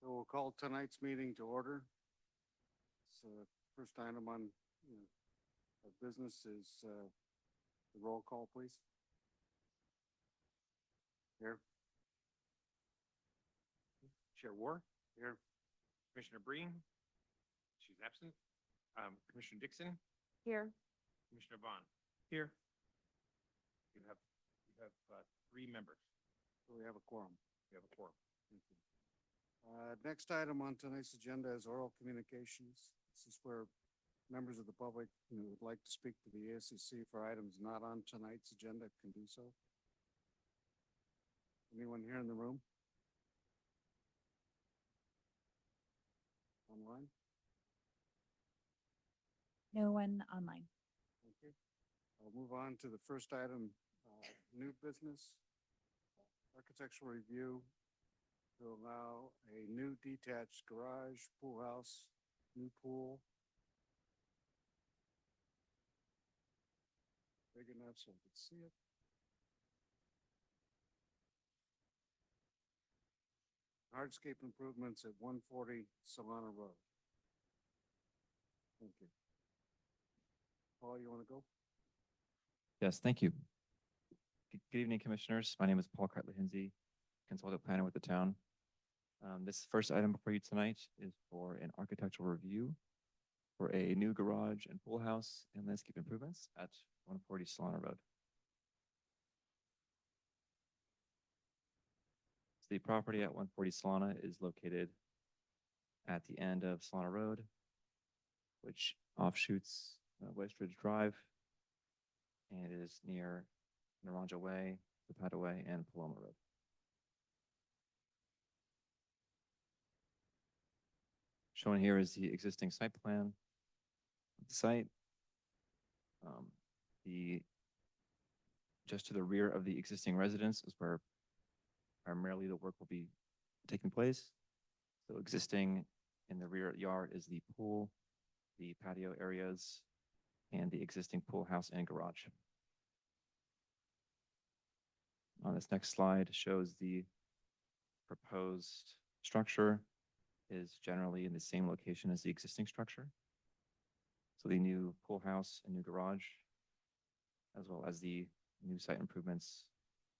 So we'll call tonight's meeting to order. So first item on our business is the roll call, please. Here. Chair War, Here. Commissioner Breen, she's absent. Commissioner Dixon, Here. Commissioner Vaughn. Here. You have three members. So we have a quorum. You have a quorum. Thank you. Next item on tonight's agenda is oral communications. This is where members of the public who would like to speak to the ASCC for items not on tonight's agenda can do so. Anyone here in the room? Online? No one online. Okay. I'll move on to the first item, new business, architectural review to allow a new detached garage, pool house, new pool. Big enough so I could see it. Hardscape improvements at 140 Solana Road. Thank you. Paul, you want to go? Yes, thank you. Good evening, Commissioners. My name is Paul Cartley-Hinsey, consultant planner with the town. This first item before you tonight is for an architectural review for a new garage and pool house and landscape improvements at 140 Solana Road. So the property at 140 Solana is located at the end of Solana Road, which offshoots Westridge Drive, and it is near Naranja Way, Zapata Way, and Paloma Road. Shown here is the existing site plan of the site. Just to the rear of the existing residence is where primarily the work will be taking place. So existing in the rear yard is the pool, the patio areas, and the existing pool house and garage. On this next slide shows the proposed structure is generally in the same location as the existing structure. So the new pool house and new garage, as well as the new site improvements,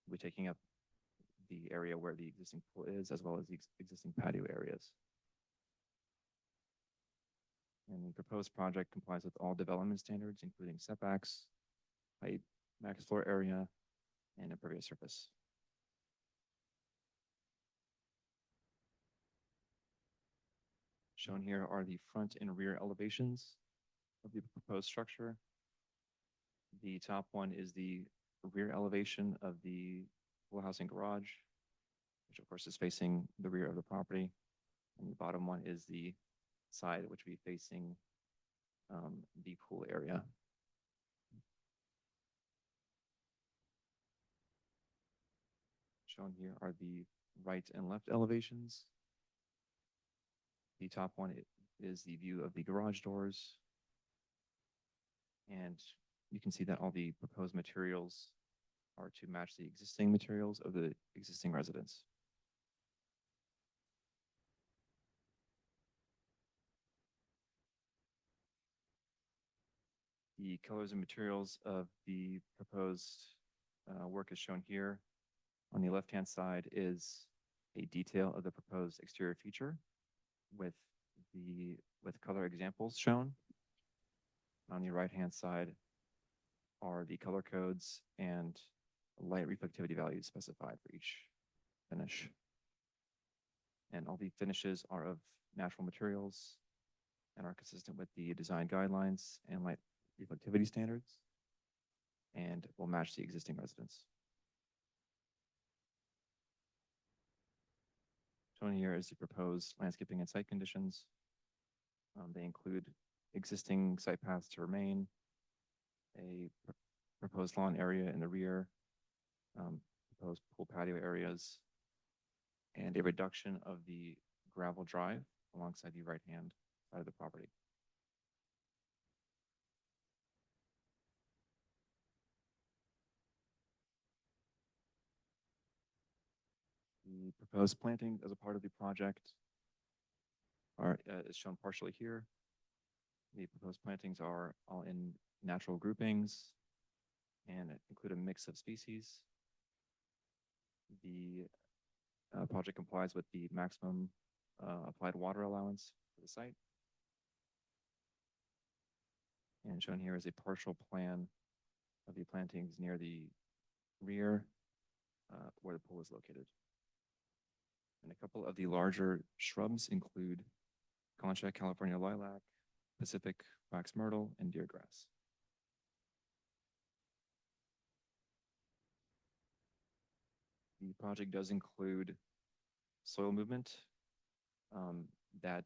will be taking up the area where the existing pool is, as well as the existing patio areas. And the proposed project complies with all development standards, including setbacks, height, max floor area, and impervious surface. Shown here are the front and rear elevations of the proposed structure. The top one is the rear elevation of the pool house and garage, which of course is facing the rear of the property. And the bottom one is the side, which will be facing the pool area. Shown here are the right and left elevations. The top one is the view of the garage doors. And you can see that all the proposed materials are to match the existing materials of the existing residence. The colors and materials of the proposed work is shown here. On the left-hand side is a detail of the proposed exterior feature with color examples shown. On the right-hand side are the color codes and light reflectivity values specified for each finish. And all the finishes are of natural materials and are consistent with the design guidelines and light reflectivity standards, and will match the existing residence. Shown here is the proposed landscaping and site conditions. They include existing site paths to remain, a proposed lawn area in the rear, proposed pool patio areas, and a reduction of the gravel drive alongside the right-hand side of the property. The proposed planting as a part of the project are is shown partially here. The proposed plantings are all in natural groupings and include a mix of species. The project complies with the maximum applied water allowance for the site. And shown here is a partial plan of the plantings near the rear where the pool is located. And a couple of the larger shrubs include Concha, California lilac, Pacific wax myrtle, and deer grass. The project does include soil movement that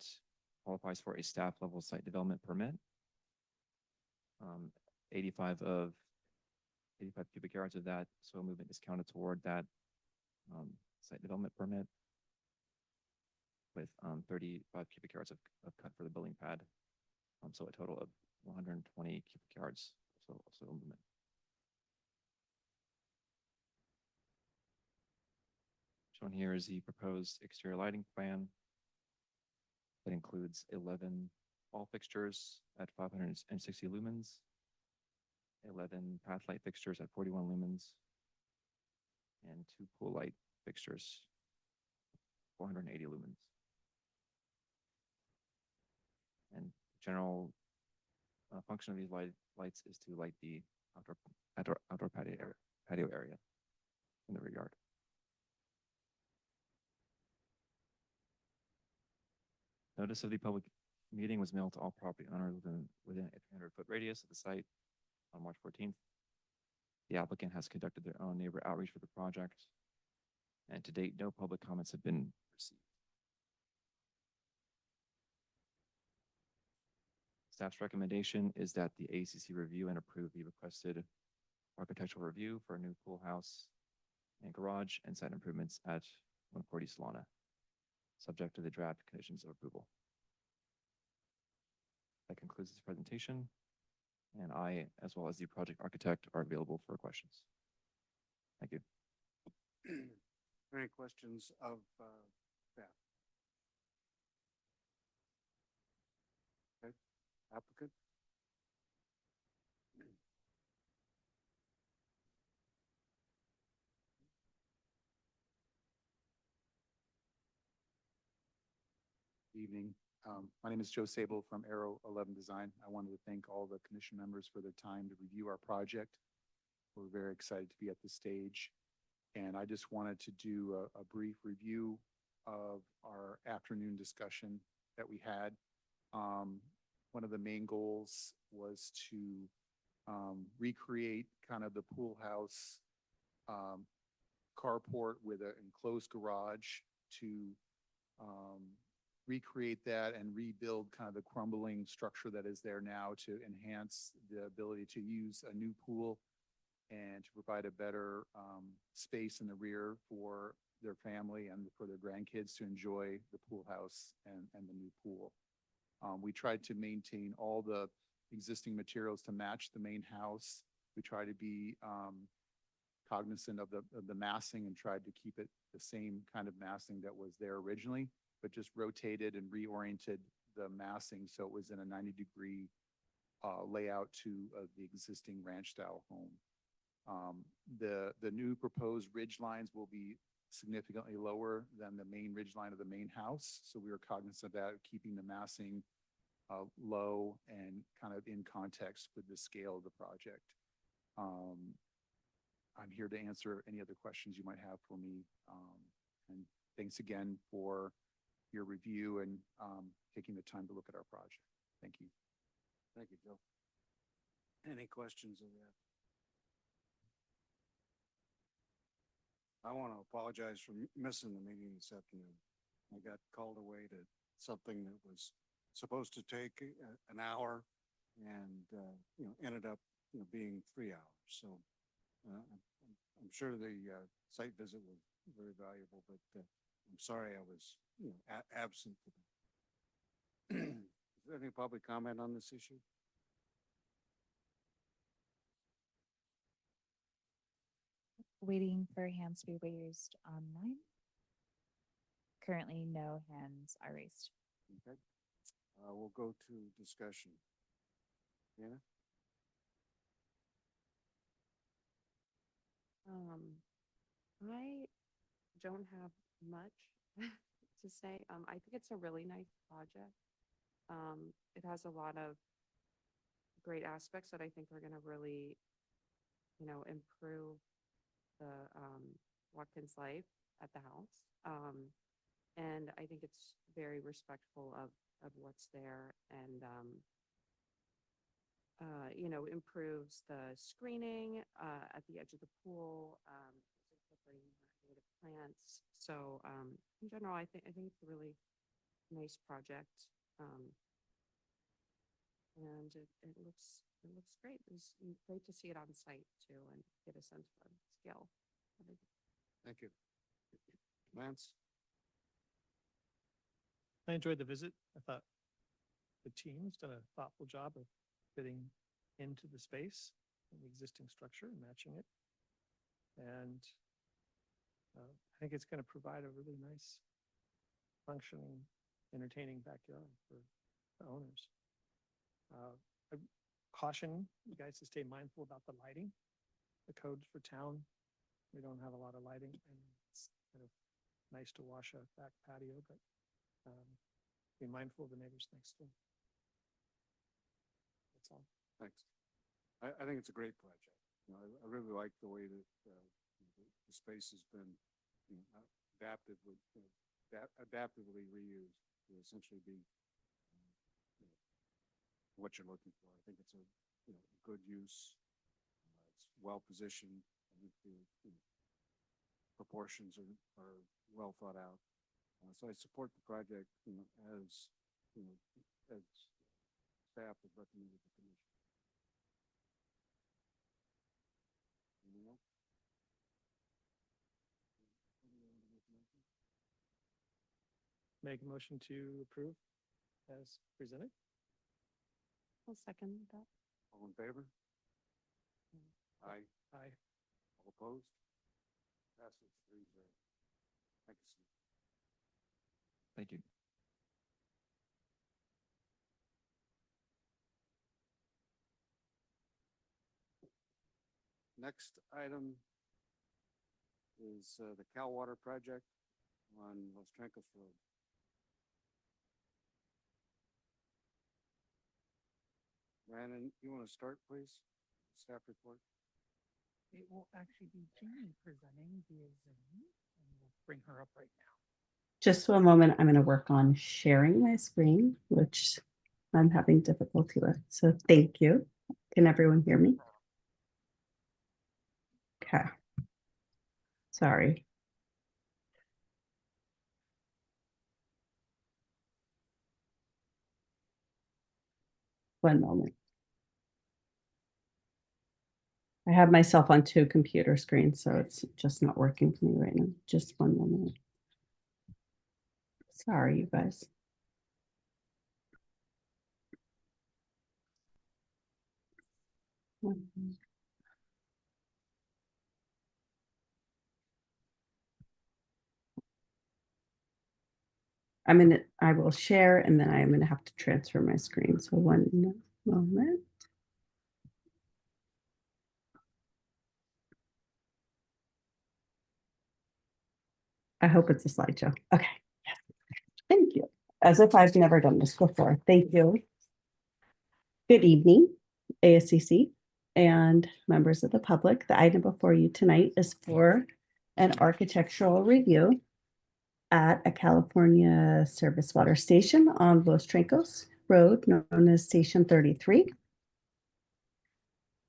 qualifies for a staff level site development permit. 85 cubic yards of that soil movement is counted toward that site development permit, with 35 cubic yards of cut for the building pad. So a total of 120 cubic yards of soil movement. Shown here is the proposed exterior lighting plan that includes 11 wall fixtures at 560 lumens, 11 path light fixtures at 41 lumens, and 2 pool light fixtures, 480 lumens. And general function of these lights is to light the outdoor patio area in the rear yard. Notice of the public meeting was mailed to all property owners within a 300-foot radius of the site on March 14th. The applicant has conducted their own neighbor outreach for the project, and to date, no public comments have been received. Staff's recommendation is that the ACC review and approve the requested architectural review for a new pool house and garage and site improvements at 140 Solana, subject to the draft conditions of approval. That concludes this presentation, and I, as well as the project architect, are available for questions. Thank you. Any questions of staff? Okay, applicant? Evening. My name is Joe Sable from Arrow 11 Design. I wanted to thank all the commission members for their time to review our project. We're very excited to be at this stage. And I just wanted to do a brief review of our afternoon discussion that we had. One of the main goals was to recreate kind of the pool house carport with an enclosed garage to recreate that and rebuild kind of the crumbling structure that is there now to enhance the ability to use a new pool and to provide a better space in the rear for their family and for their grandkids to enjoy the pool house and the new pool. We tried to maintain all the existing materials to match the main house. We try to be cognizant of the massing and tried to keep it the same kind of massing that was there originally, but just rotated and reoriented the massing so it was in a 90-degree layout to the existing ranch style home. The new proposed ridge lines will be significantly lower than the main ridge line of the main house. So we were cognizant of that, keeping the massing low and kind of in context with the scale of the project. I'm here to answer any other questions you might have for me. And thanks again for your review and taking the time to look at our project. Thank you. Thank you, Joe. Any questions of that? I want to apologize for missing the meeting this afternoon. I got called away to something that was supposed to take an hour and, ended up, being 3 hours. So I'm sure the site visit was very valuable, but I'm sorry I was, absent for that. Is there any public comment on this issue? Waiting for hands to be raised online. Currently, no hands are raised. Okay. We'll go to discussion. Anna? I don't have much to say. I think it's a really nice project. It has a lot of great aspects that I think are gonna really, improve the, Watkins life at the house. And I think it's very respectful of what's there and, improves the screening, at the edge of the pool, incorporating native plants. So, in general, I think it's a really nice project. And it looks great. It's great to see it on site too and get a sense of scale. Thank you. Lance? I enjoyed the visit. I thought the team's done a thoughtful job of fitting into the space and the existing structure and matching it. And I think it's going to provide a really nice functioning, entertaining backyard for the owners. I caution you guys to stay mindful about the lighting. The codes for town, we don't have a lot of lighting, and it's kind of nice to wash a back patio, but be mindful of the neighbors next door. That's all. Thanks. I think it's a great project. You know, I really like the way that the space has been, adaptively reused to essentially be what you're looking for. I think it's a good use. It's well positioned. I think the proportions are well thought out. So I support the project, as as staff has recommended the commission. Anything else? Make a motion to approve as presented. I'll second that. All in favor? Aye. Aye. All opposed? Passes 3-0. Thank you, Steve. Thank you. Next item is the Cal Water project on Los Trancos Road. Brandon, you want to start, please? Staff report. It will actually be Jeannie presenting via Zoom, and we'll bring her up right now. Just for a moment, I'm going to work on sharing my screen, which I'm having difficulty with. So thank you. Can everyone hear me? Okay. Sorry. One moment. I have myself on 2 computer screens, so it's just not working for me right now. Just one moment. Sorry, you guys. I will share, and then I am gonna have to transfer my screen. So one moment. I hope it's a slideshow. Okay. Yes. Thank you. As if I've never done this before. Thank you. Good evening, ASCC and members of the public. The item before you tonight is for an architectural review at a California service water station on Los Trancos Road, known as Station 33.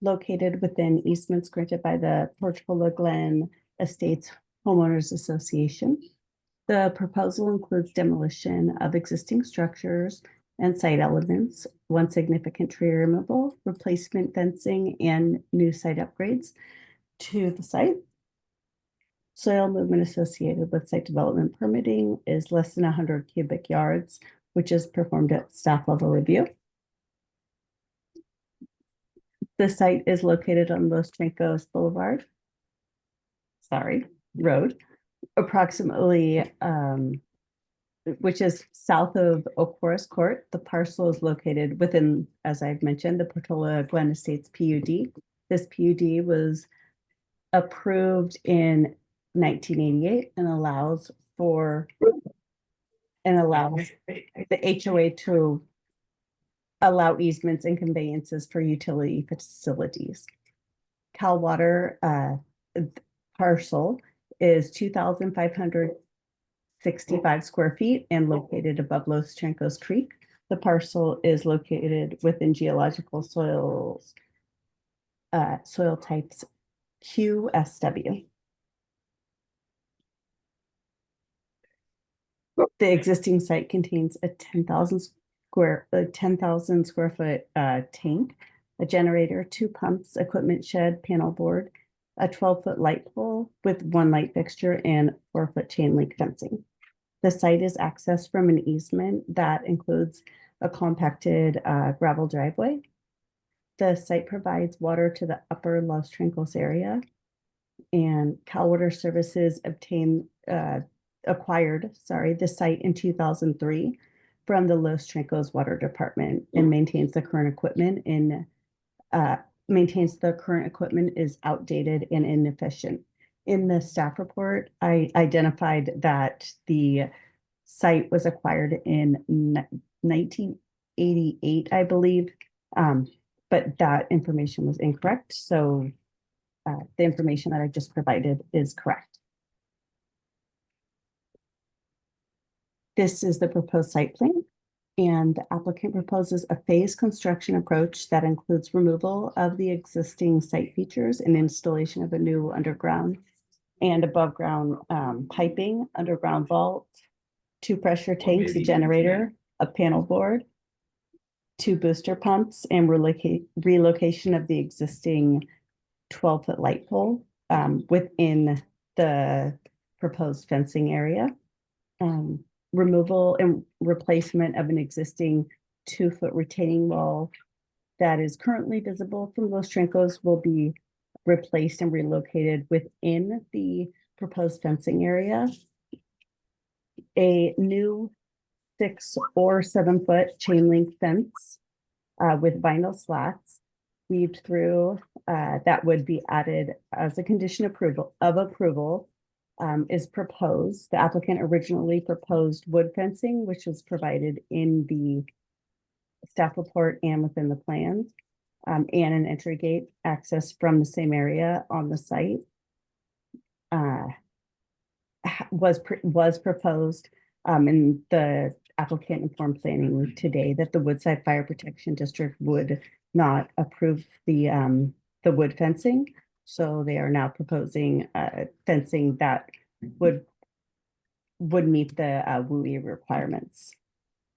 Located within easements granted by the Portola Glen Estates Homeowners Association. The proposal includes demolition of existing structures and site elements, one significant tree removal, replacement fencing, and new site upgrades to the site. Soil movement associated with site development permitting is less than 100 cubic yards, which is performed at staff level review. The site is located on Los Trancos Road, approximately which is south of Oak Court. The parcel is located within, as I've mentioned, the Portola Glen Estates PUD. This PUD was approved in 1988 and allows the HOA to allow easements and conveyances for utility facilities. Cal Water parcel is 2,565 square feet and located above Los Trancos Creek. The parcel is located within geological soils, soil types QSW. The existing site contains a 10,000 square foot tank, a generator, 2 pumps, equipment shed, panel board, a 12-foot light pole with 1 light fixture and 4-foot chain link fencing. The site is accessed from an easement that includes a compacted gravel driveway. The site provides water to the upper Los Trancos area, and Cal Water Services acquired the site in 2003 from the Los Trancos Water Department and maintains the current equipment is outdated and inefficient. In the staff report, I identified that the site was acquired in 1988, I believe, but that information was incorrect. So the information that I just provided is correct. This is the proposed site plan, and the applicant proposes a phased construction approach that includes removal of the existing site features and installation of a new underground and above ground piping, underground vault, 2 pressure tanks, a generator, a panel board, 2 booster pumps, and relocation of the existing 12-foot light pole within the proposed fencing area. Removal and replacement of an existing 2-foot retaining wall that is currently visible from Los Trancos will be replaced and relocated within the proposed fencing area. A new 6 or 7-foot chain link fence with vinyl slats weaved through that would be added as a condition of approval is proposed. The applicant originally proposed wood fencing, which was provided in the staff report and within the plans, and an entry gate access from the same area on the site was proposed, and the applicant informed planning today that the Woodside Fire Protection District would not approve the wood fencing. So they are now proposing fencing that would meet the WUI requirements.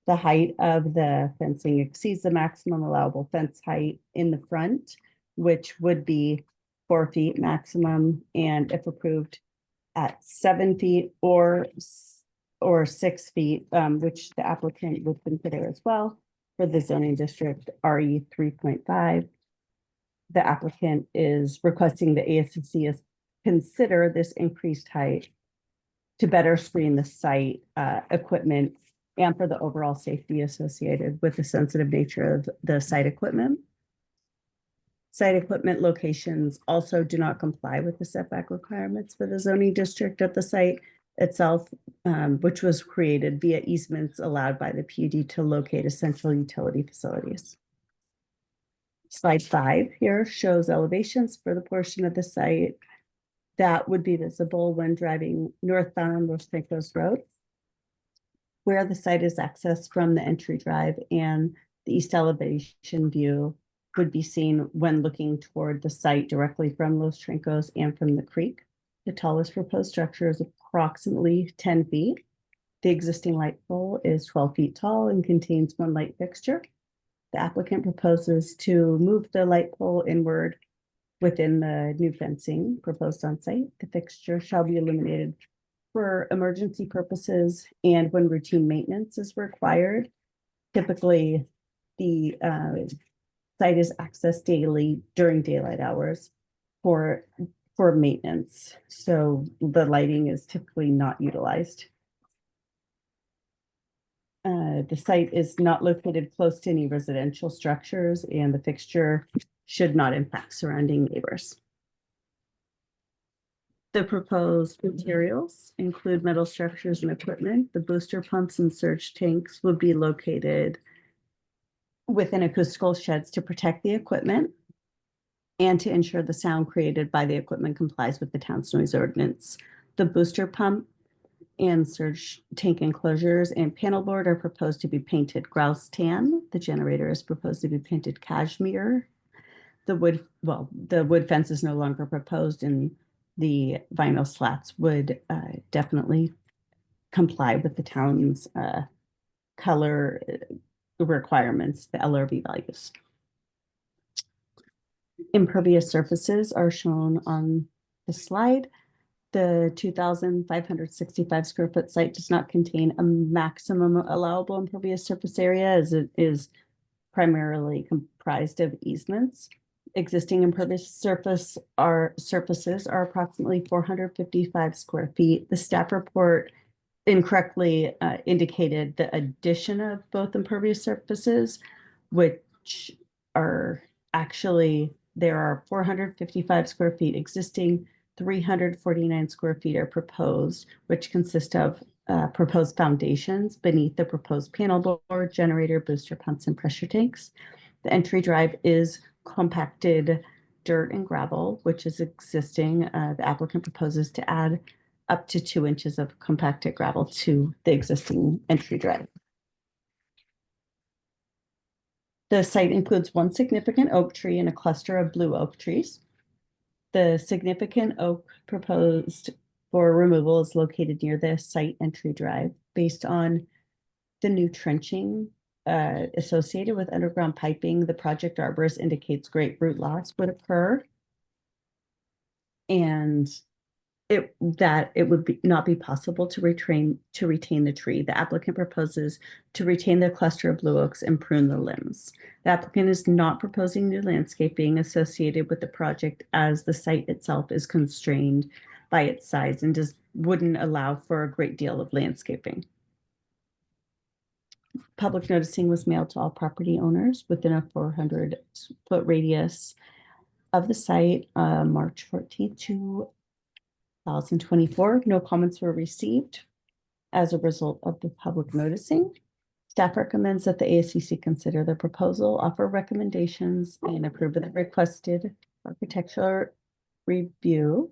The height of the fencing exceeds the maximum allowable fence height in the front, which would be 4 feet maximum, and if approved at 7 feet or 6 feet, which the applicant would consider as well for the zoning district RE 3.5. The applicant is requesting the ASCC consider this increased height to better screen the site equipment and for the overall safety associated with the sensitive nature of the site equipment. Site equipment locations also do not comply with the setback requirements for the zoning district of the site itself, which was created via easements allowed by the PUD to locate essential utility facilities. Slide 5 here shows elevations for the portion of the site that would be visible when driving northbound on Los Trancos Road, where the site is accessed from the entry drive, and the east elevation view would be seen when looking toward the site directly from Los Trancos and from the creek. The tallest proposed structure is approximately 10 feet. The existing light pole is 12 feet tall and contains 1 light fixture. The applicant proposes to move the light pole inward within the new fencing proposed on site. The fixture shall be illuminated for emergency purposes and when routine maintenance is required. Typically, the site is accessed daily during daylight hours for maintenance. So the lighting is typically not utilized. The site is not located close to any residential structures, and the fixture should not impact surrounding neighbors. The proposed materials include metal structures and equipment. The booster pumps and surge tanks would be located within acoustical sheds to protect the equipment and to ensure the sound created by the equipment complies with the town's noise ordinance. The booster pump and surge tank enclosures and panel board are proposed to be painted grouse tan. The generator is proposed to be painted cashmere. The wood fence is no longer proposed, and the vinyl slats would definitely comply with the town's color requirements, the LRV values. Impervious surfaces are shown on the slide. The 2,565 square foot site does not contain a maximum allowable impervious surface area, as it is primarily comprised of easements. Existing impervious surfaces are approximately 455 square feet. The staff report incorrectly indicated the addition of both impervious surfaces, which are actually, there are 455 square feet existing, 349 square feet are proposed, which consist of proposed foundations beneath the proposed panel board, generator, booster pumps, and pressure tanks. The entry drive is compacted dirt and gravel, which is existing. The applicant proposes to add up to 2 inches of compacted gravel to the existing entry drive. The site includes one significant oak tree and a cluster of blue oak trees. The significant oak proposed for removal is located near the site entry drive. Based on the new trenching associated with underground piping, the project arborist indicates great root loss would occur, and it would not be possible to retain the tree. The applicant proposes to retain the cluster of blue oaks and prune the limbs. The applicant is not proposing new landscaping associated with the project, as the site itself is constrained by its size and wouldn't allow for a great deal of landscaping. Public noticing was mailed to all property owners within a 400-foot radius of the site, March 14th, 2024. No comments were received as a result of the public noticing. Staff recommends that the ASCC consider the proposal, offer recommendations, and approve of the requested architectural review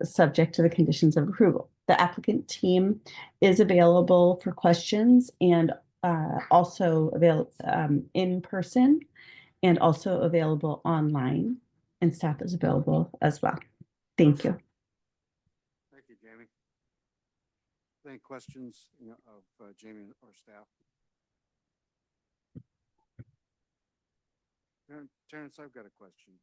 subject to the conditions of approval. The applicant team is available for questions and also available in person and also available online, and staff is available as well. Thank you. Thank you, Jamie. Any questions of Jamie or staff? Terrence, I've got a question.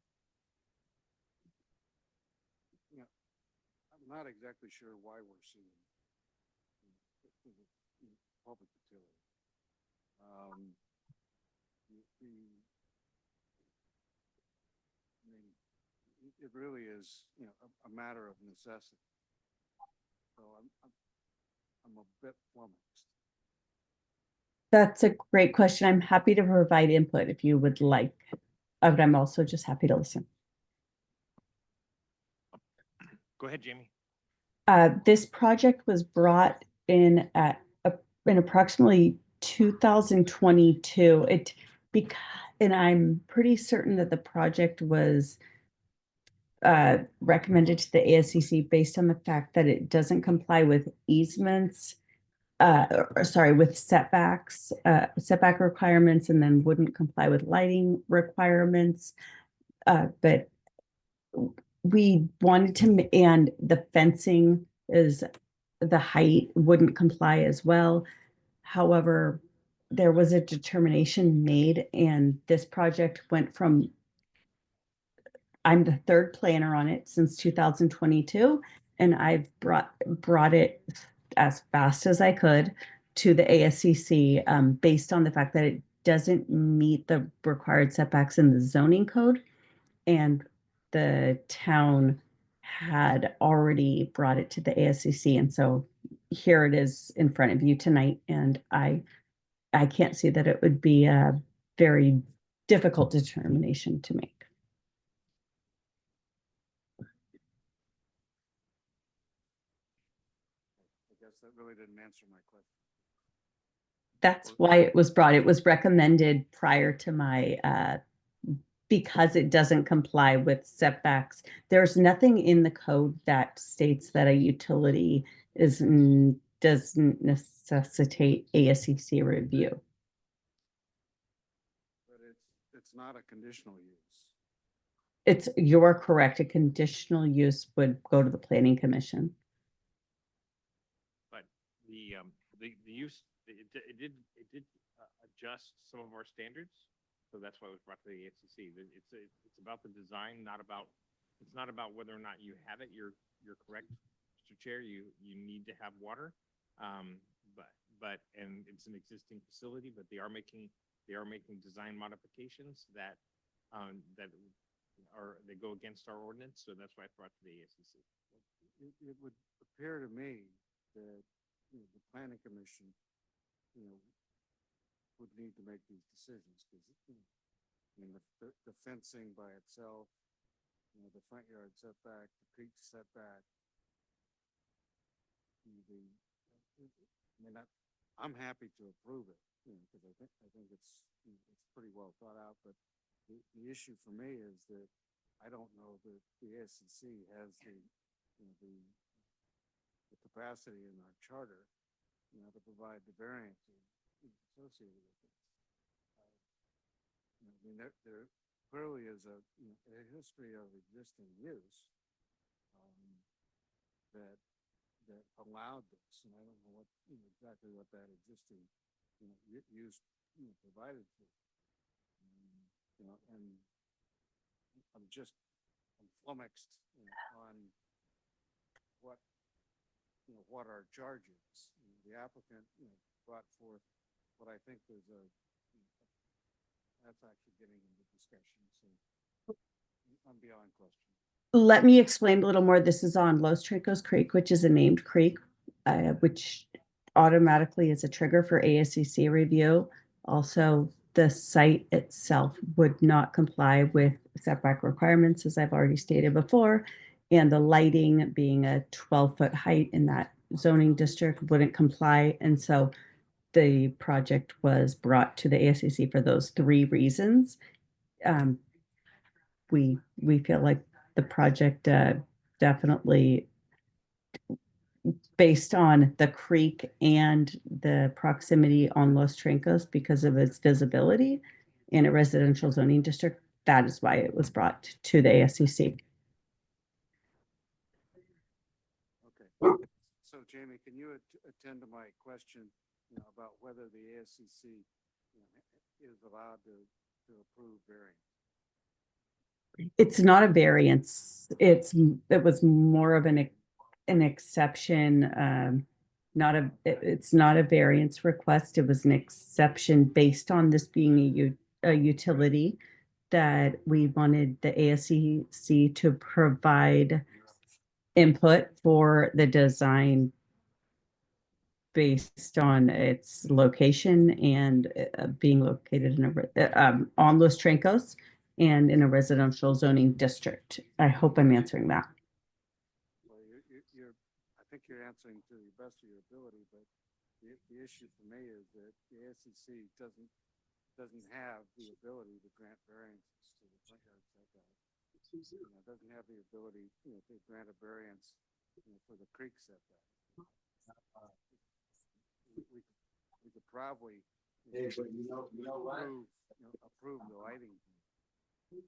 I'm not exactly sure why we're suing public utility. I mean, it really is, a matter of necessity. So I'm a bit flummoxed. That's a great question. I'm happy to provide input if you would like, but I'm also just happy to listen. Go ahead, Jamie. This project was brought in in approximately 2022. And I'm pretty certain that the project was recommended to the ASCC based on the fact that it doesn't comply with easements, with setbacks, setback requirements, and then wouldn't comply with lighting requirements. But we wanted to, and the fencing the height wouldn't comply as well. However, there was a determination made, and this project went from, I'm the third planner on it since 2022, and I've brought it as fast as I could to the ASCC based on the fact that it doesn't meet the required setbacks in the zoning code, and the town had already brought it to the ASCC, and so here it is in front of you tonight, and I can't see that it would be a very difficult determination to make. I guess that really didn't answer my question. That's why it was brought. It was recommended prior to my, because it doesn't comply with setbacks. There's nothing in the code that states that a utility doesn't necessitate ASCC review. But it's not a conditional use. You're correct. A conditional use would go to the planning commission. But the use, it did adjust some of our standards. So that's why it was brought to the ASCC. It's about the design, it's not about whether or not you have it. You're correct, Mr. Chair. You need to have water. And it's an existing facility, but they are making design modifications that go against our ordinance. So that's why I brought to the ASCC. It would appear to me that, the planning commission, would need to make these decisions, because, the fencing by itself, the front yard setback, the creek setback, I'm happy to approve it, because I think it's pretty well thought out, but the issue for me is that I don't know that the ASCC has the capacity in our charter, to provide the variances associated with it. There clearly is a history of existing use that allowed this, and I don't know exactly what that existing use provided for. And I'm flummoxed on what our charge is. The applicant brought forth what I think is that's actually getting into discussion, so I'm beyond question. Let me explain a little more. This is on Los Tricos Creek, which is a named creek, which automatically is a trigger for ASCC review. Also, the site itself would not comply with setback requirements, as I've already stated before. And the lighting being a 12-foot height in that zoning district wouldn't comply. And so the project was brought to the ASCC for those three reasons. We feel like the project definitely, based on the creek and the proximity on Los Trincos because of its visibility in a residential zoning district, that is why it was brought to the ASCC. Okay. So Jamie, can you attend to my question, about whether the ASCC, is allowed to approve variance? It's not a variance. It was more of an exception, it's not a variance request. It was an exception based on this being a utility that we wanted the ASCC to provide input for the design based on its location and being located on Los Trancos and in a residential zoning district. I hope I'm answering that. Well, I think you're answering to the best of your ability, but the issue for me is that the ASCC doesn't have the ability to grant variances to the front yard setback. Doesn't have the ability, to grant a variance, for the creek setback. We could probably, approve the lighting and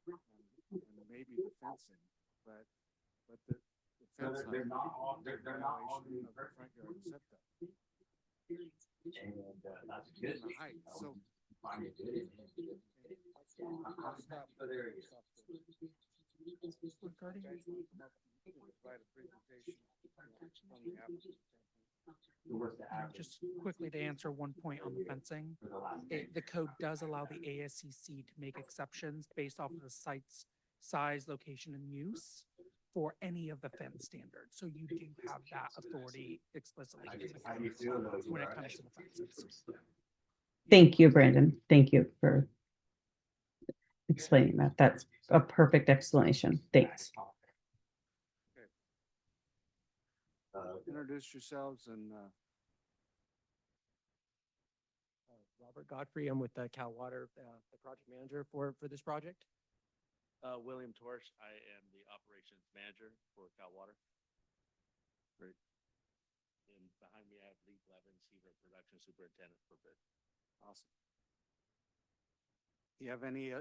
maybe the fencing, but the fence they're not violation of the front yard setback. And the height, so. Regarding Provide a presentation from the applicant. just quickly to answer one point on the fencing, the code does allow the ASCC to make exceptions based off of the site's size, location, and use. for any of the fence standards. So you do have that authority explicitly in the code when it comes to the fences. Thank you, Brandon. Thank you for explaining that. That's a perfect explanation. Thanks. Introduce yourselves and, Robert Godfrey. I'm with Cal Water, the project manager for this project. William Torsch, I am the operations manager for Cal Water. Great. And behind me, I have Lee Blevins, he's our production superintendent for bid. awesome. Do you have any,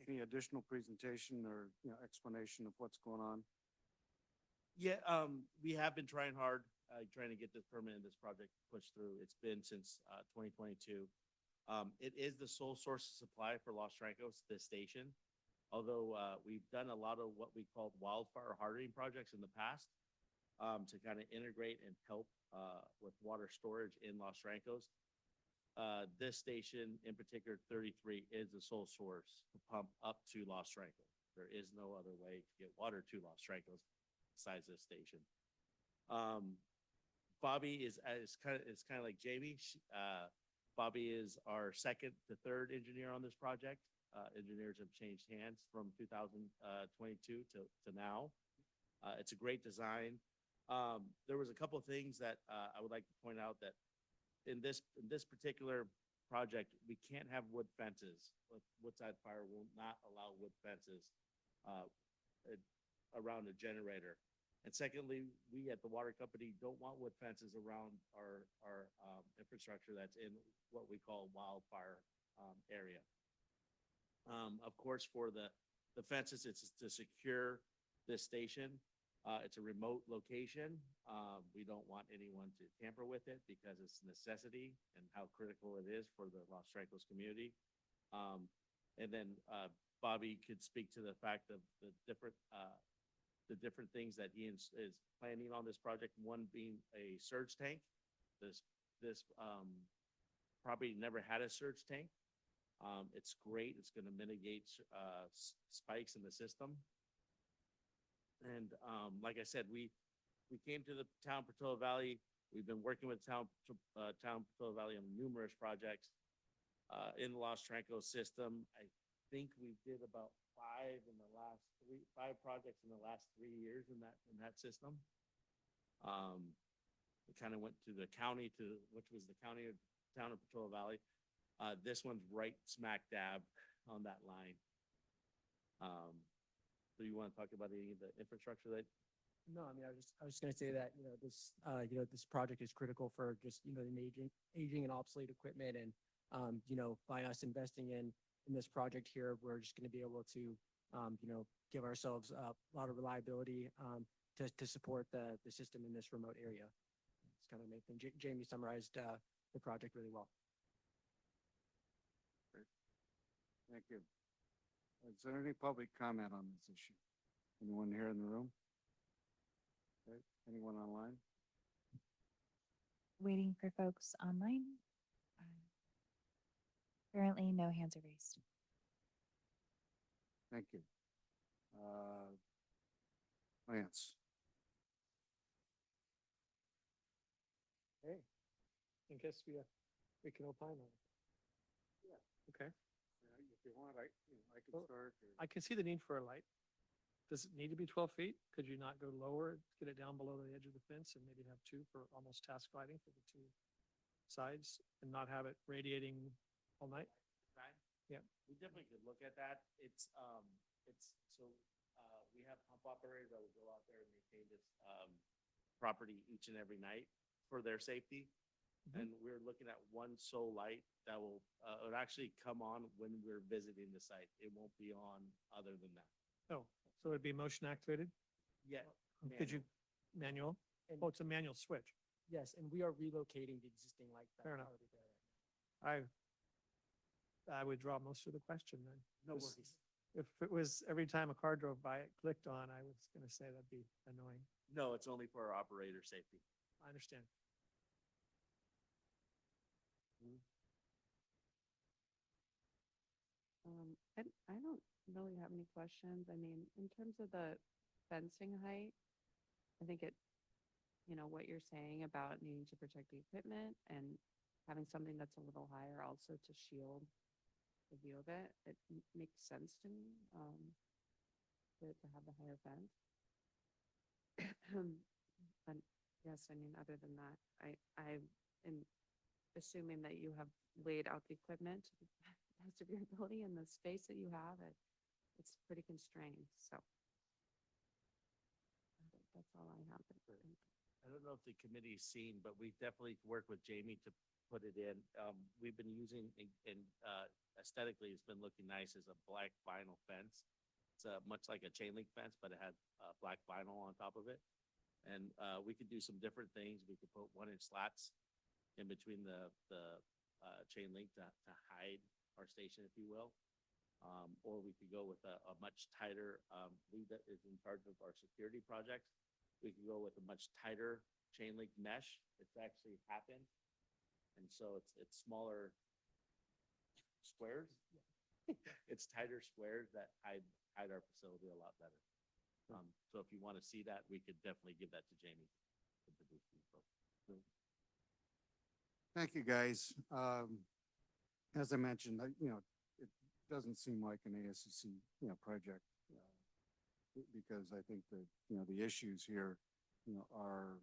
any additional presentation or, explanation of what's going on? Yeah, we have been trying hard, trying to get this permit and this project pushed through. It's been since 2022. It is the sole source of supply for Los Trancos, this station. Although we've done a lot of what we called wildfire hardening projects in the past to kind of integrate and help with water storage in Los Trancos. This station, in particular 33, is the sole source to pump up to Los Trancos. There is no other way to get water to Los Trancos besides this station. Bobby is kind of like Jamie. Bobby is our second to third engineer on this project. Engineers have changed hands from 2022 to now. It's a great design. There was a couple of things that I would like to point out that in this particular project, we can't have wood fences. Woodside Fire will not allow wood fences around a generator. And secondly, we at the water company don't want wood fences around our infrastructure that's in what we call wildfire area. Of course, for the fences, it's to secure this station. It's a remote location. We don't want anyone to tamper with it because it's a necessity and how critical it is for the Los Trancos community. And then Bobby could speak to the fact of the different things that he is planning on this project. One being a surge tank. This property never had a surge tank. It's great. It's going to mitigate spikes in the system. And like I said, we came to the town of Portola Valley. We've been working with town Portola Valley on numerous projects in the Los Trancos system. I think we did about five projects in the last 3 years in that system. We kind of went to the county which was the town of Portola Valley. This one's right smack dab on that line. Do you want to talk about any of the infrastructure that? No, I mean, I was just gonna say that, this project is critical for just, the aging and obsolete equipment and, by us investing in this project here, we're just gonna be able to, give ourselves a lot of reliability, to support the system in this remote area. It's kind of the main thing. Jamie summarized, the project really well. Thank you. Is there any public comment on this issue? Anyone here in the room? Okay. Anyone online? Waiting for folks online. Currently, no hands are raised. Thank you. Lance? Hey, I guess we can opine on it. Yeah. Okay. If you want, I can start. I can see the need for a light. Does it need to be 12 feet? Could you not go lower, get it down below the edge of the fence and maybe have two for almost task lighting for the two sides and not have it radiating all night? Yeah. We definitely could look at that. We have pump operators that will go out there and maintain this property each and every night for their safety. And we're looking at one sole light that will it actually come on when we're visiting the site. It won't be on other than that. Oh, so it'd be motion activated? Yeah. Could you manual? Oh, it's a manual switch. Yes, and we are relocating the existing light. that's Fair enough. already there right now. I would draw most of the question then. No This- worries. If it was every time a car drove by, it clicked on, I was gonna say that'd be annoying. No, it's only for our operator safety. I understand. I don't really have any questions. I mean, in terms of the fencing height. I think it, what you're saying about needing to protect the equipment and having something that's a little higher also to shield the view of it, it makes sense to me, to have the higher fence. But yes, I mean, other than that, I am assuming that you have laid out the equipment to the best of your ability and the space that you have, it's pretty constrained, so. I think that's all I have. I don't know if the committee's seen, but we definitely worked with Jamie to put it in. We've been using, aesthetically, it's been looking nice as a black vinyl fence. It's much like a chain link fence, but it had black vinyl on top of it. And we could do some different things. We could put 1-inch slats in between the chain link to hide our station, if you will. Or we could go with a much tighter, lead that is in charge of our security projects. We could go with a much tighter chain link mesh. It's actually happened. And so it's smaller squares. It's tighter squares that hide our facility a lot better. So if you want to see that, we could definitely give that to Jamie. to produce these folks. Thank you, guys. As I mentioned, it doesn't seem like an ASCC, project. Because I think that, the issues here, are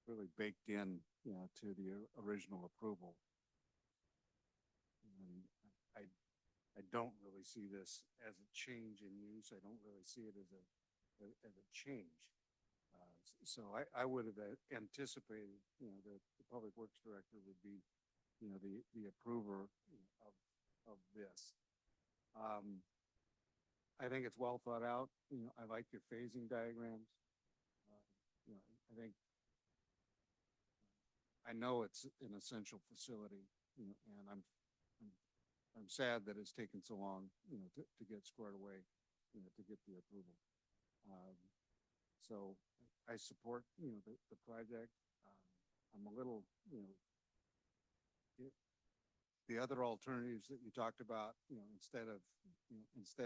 really baked in, to the original approval. And I don't really see this as a change in use. I don't really see it as a change. So I would have anticipated, that the Public Works Director would be, the approver of this. I think it's well thought out. I like your phasing diagrams. I know it's an essential facility, and I'm sad that it's taken so long, to get squared away, to get the approval. So I support, the project. I'm a little, the other alternatives that you talked about, instead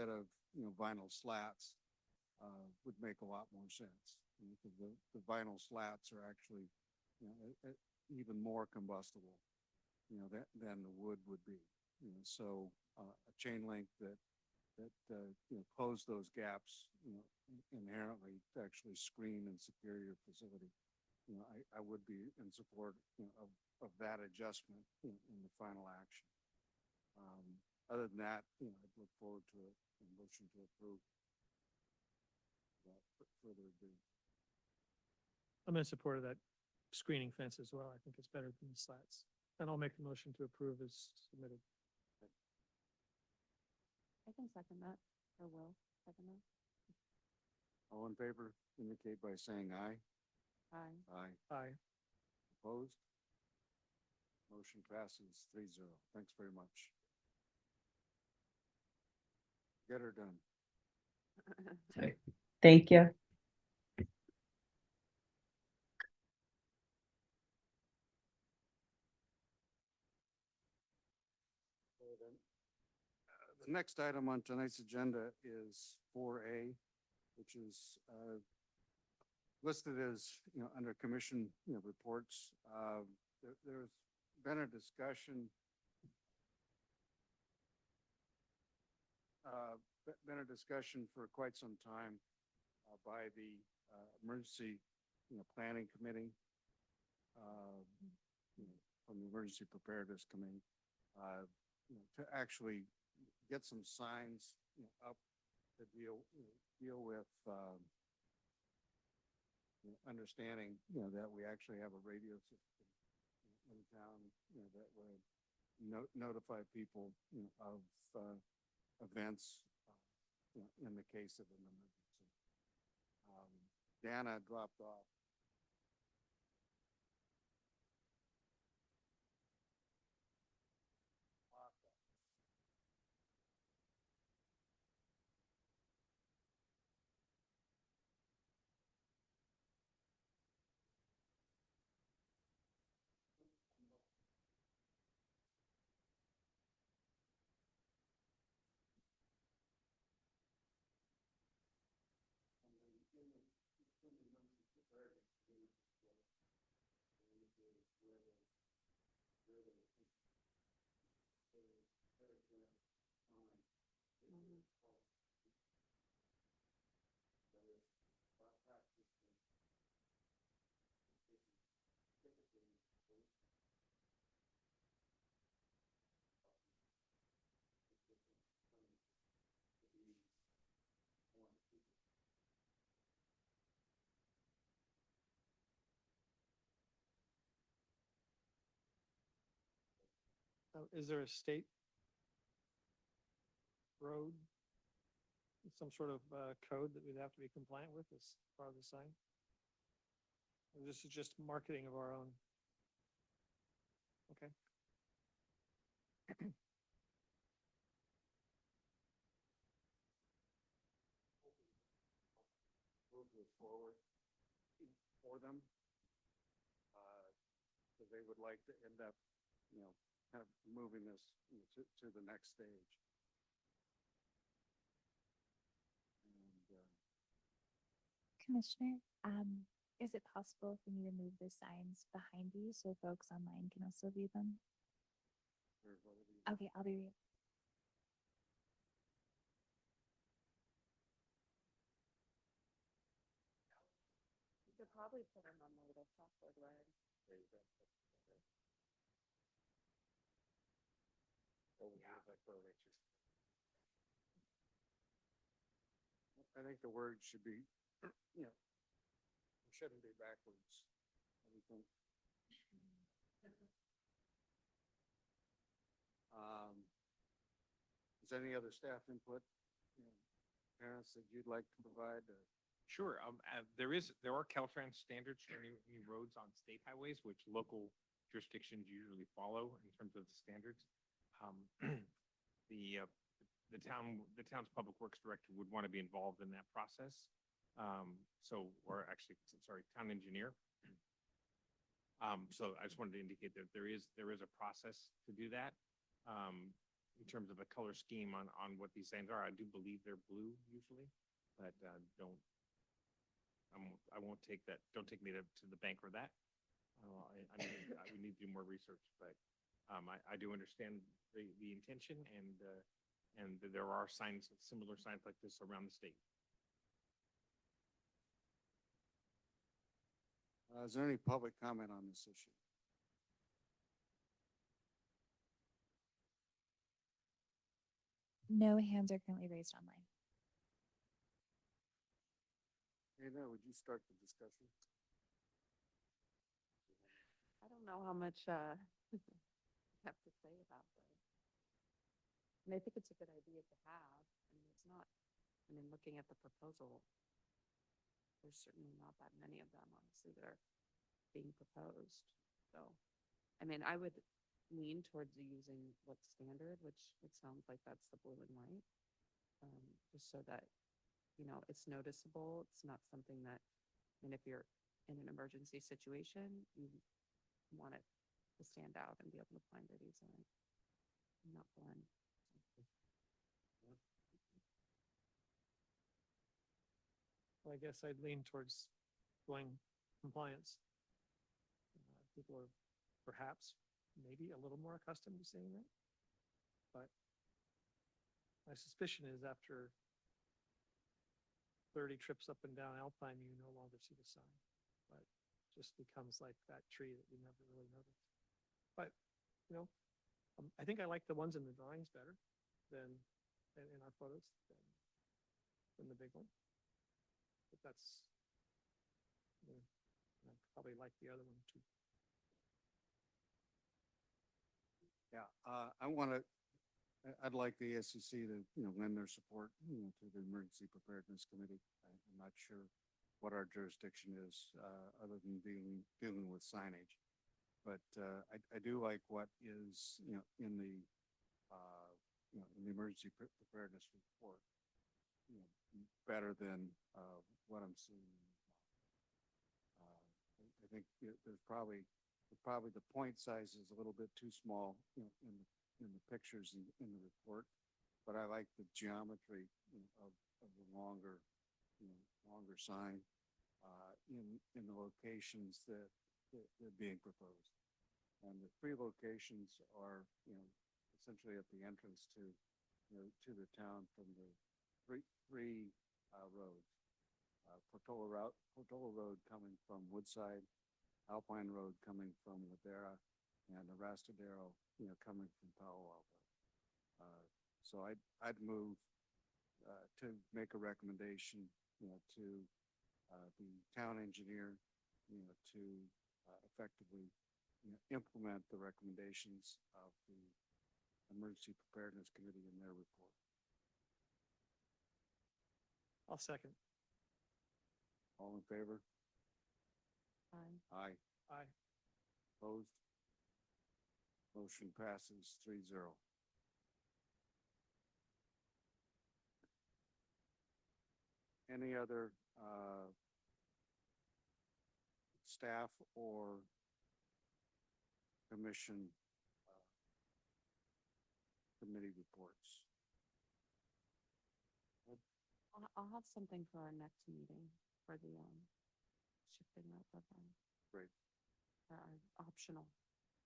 of vinyl slats, would make a lot more sense. Because the vinyl slats are actually, even more combustible, than the wood would be. So a chain link that close those gaps, inherently to actually screen and secure your facility. I would be in support, of that adjustment in the final action. Other than that, I'd look forward to a motion to approve. Further ado. I'm in support of that screening fence as well. I think it's better than the slats. And I'll make the motion to approve as submitted. I can second that, or will second that. All in favor, indicate by saying aye. Aye. Aye. Aye. Opposed? Motion passes 3-0. Thanks very much. Get her done. Thank you. The next item on tonight's agenda is 4A, which is listed as, under commission, reports. There's been a discussion for quite some time by the emergency, planning committee, from the emergency preparedness committee, to actually get some signs, up to deal with understanding, that we actually have a radio system in town, that would notify people, of events, in the case of an emergency. Dana dropped off. Is there a state road? Some sort of code that we'd have to be compliant with as part of the sign? Or this is just marketing of our own? Okay. Move this forward for them. So they would like to end up, kind of moving this to the next stage. And, Commissioner, is it possible for me to move the signs behind you so folks online can also view them? or whatever you- Okay, I'll be right. You could probably put them on the little chalkboard, right? There you go. Oh, yeah. I think the word should be, it shouldn't be backwards. What do you think? Is there any other staff input, parents that you'd like to provide? Sure. There are Caltrans standards for new roads on state highways, which local jurisdictions usually follow in terms of the standards. The town's public works director would want to be involved in that process. Town engineer. So I just wanted to indicate that there is a process to do that. In terms of a color scheme on what these signs are, I do believe they're blue usually, but I won't take that. Don't take me to the bank or that. We need to do more research, but I do understand the intention and there are similar signs like this around the state. Is there any public comment on this issue? No hands are currently raised online. Ada, would you start the discussion? I don't know how much, I have to say about this. And I think it's a good idea to have. Looking at the proposal, there's certainly not that many of them, honestly, that are being proposed. So, I would lean towards using what's standard, which it sounds like that's the blue and white. Just so that, it's noticeable. It's not something that, if you're in an emergency situation, you want it to stand out and be able to find it easily. Not blend. Well, I guess I'd lean towards going compliance. People are perhaps maybe a little more accustomed to seeing that. But my suspicion is after 30 trips up and down Alpine, you no longer see the sign. But it just becomes like that tree that you never really noticed. But, I think I like the ones in the drawings better than in our photos than the big one. But that's, I probably like the other one too. Yeah, I'd like the ASCC to, lend their support, to the Emergency Preparedness Committee. I'm not sure what our jurisdiction is, other than dealing with signage. But, I do like what is, in the Emergency Preparedness Report, better than, what I'm seeing. I think there's probably the point size is a little bit too small, in the pictures in the report, but I like the geometry of the longer sign in the locations that are being proposed. And the three locations are, essentially at the entrance to the town from the three roads. Portola Road coming from Woodside, Alpine Road coming from Ladera, and Arastadero, coming from Palo Alto. So I'd move to make a recommendation, to the town engineer, to effectively implement the recommendations of the Emergency Preparedness Committee in their report. I'll second. All in favor? Aye. Aye. Opposed? Motion passes 3-0. Any other, staff or commission, committee reports? I'll have something for our next meeting for the, shifting of the, Great. for our optional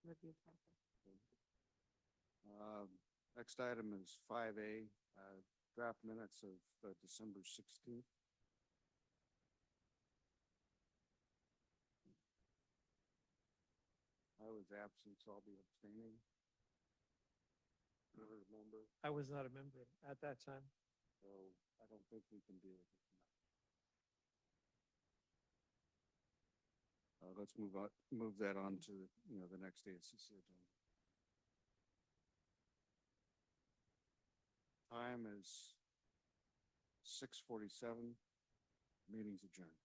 review process. Next item is 5A, draft minutes of December 16th. I was absent, so I'll be abstaining. Never remember, I was not a member at that time. so I don't think we can deal with it tonight. Let's move that on to, the next ASCC agenda. Time is 6:47. Meeting's adjourned.